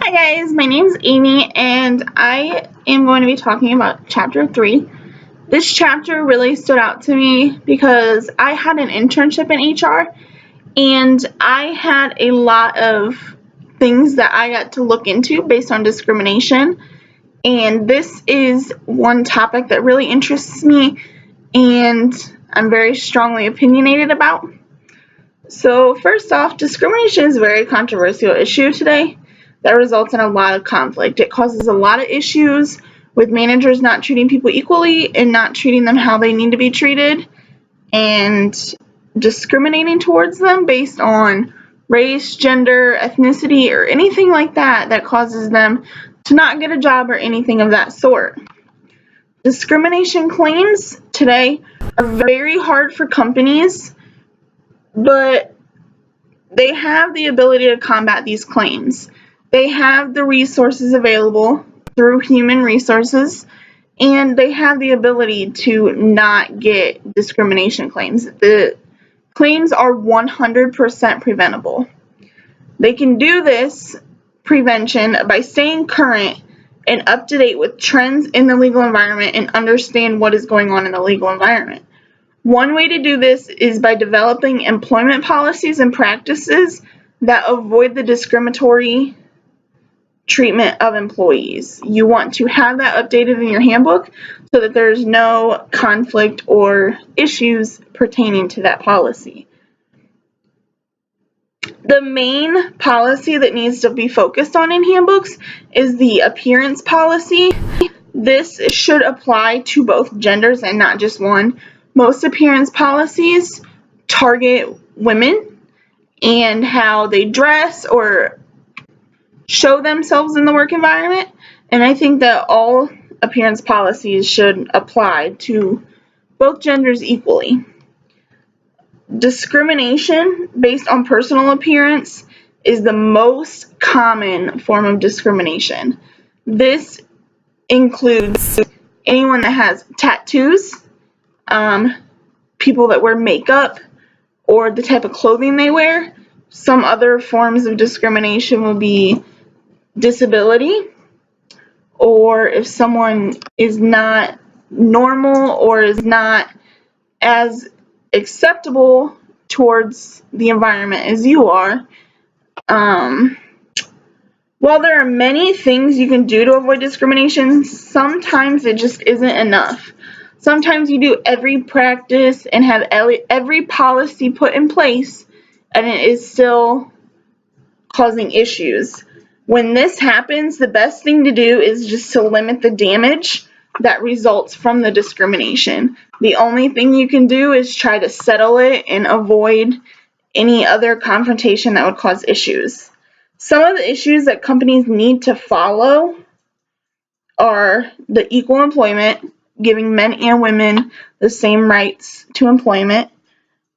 Hi guys, my name is Amy and I am going to be talking about chapter 3. This chapter really stood out to me because I had an internship in HR and I had a lot of things that I got to look into based on discrimination, and this is one topic that really interests me and I'm very strongly opinionated about. So first off, discrimination is a very controversial issue today that results in a lot of conflict. It causes a lot of issues with managers not treating people equally and not treating them how they need to be treated, and discriminating towards them based on race, gender, ethnicity, or anything like that that causes them to not get a job or anything of that sort. Discrimination claims today are very hard for companies, but they have the ability to combat these claims. They have the resources available through human resources, and they have the ability to not get discrimination claims. The claims are 100% preventable. They can do this prevention by staying current and up to date with trends in the legal environment and understand what is going on in the legal environment. One way to do this is by developing employment policies and practices that avoid the discriminatory treatment of employees. You want to have that updated in your handbook so that there's no conflict or issues pertaining to that policy. The main policy that needs to be focused on in handbooks is the appearance policy. This should apply to both genders and not just one. Most appearance policies target women and how they dress or show themselves in the work environment, and I think that all appearance policies should apply to both genders equally. Discrimination based on personal appearance is the most common form of discrimination. This includes anyone that has tattoos, people that wear makeup, or the type of clothing they wear. Some other forms of discrimination will be disability, or if someone is not normal or is not as acceptable towards the environment as you are. While there are many things you can do to avoid discrimination, sometimes it just isn't enough. Sometimes you do every practice and have every policy put in place, and it is still causing issues. When this happens, the best thing to do is just to limit the damage that results from the discrimination. The only thing you can do is try to settle it and avoid any other confrontation that would cause issues. Some of the issues that companies need to follow are the equal employment, giving men and women the same rights to employment,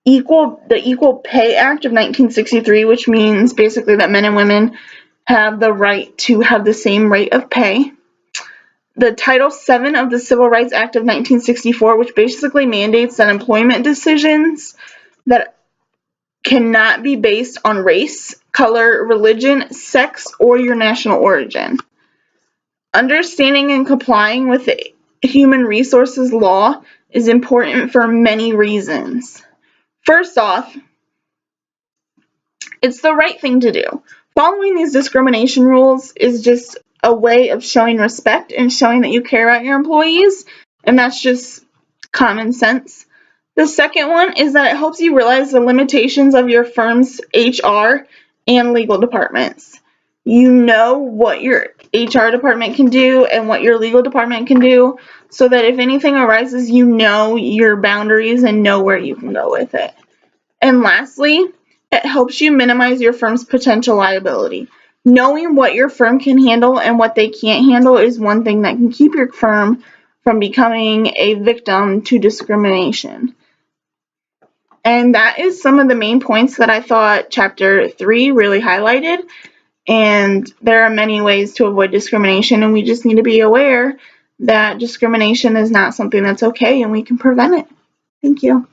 the Equal Pay Act of 1963, which means basically that men and women have the right to have the same rate of pay. The Title VII of the Civil Rights Act of 1964, which basically mandates that employment decisions that cannot be based on race, color, religion, sex, or your national origin. Understanding and complying with the human resources law is important for many reasons. First off, it's the right thing to do. Following these discrimination rules is just a way of showing respect and showing that you care about your employees, and that's just common sense. The second one is that it helps you realize the limitations of your firm's HR and legal departments. You know what your HR department can do and what your legal department can do, so that if anything arises, you know your boundaries and know where you can go with it. And lastly, it helps you minimize your firm's potential liability. Knowing what your firm can handle and what they can't handle is one thing that can keep your firm from becoming a victim to discrimination. And that is some of the main points that I thought Chapter 3 really highlighted. And there are many ways to avoid discrimination, and we just need to be aware that discrimination is not something that's okay and we can prevent it. Thank you.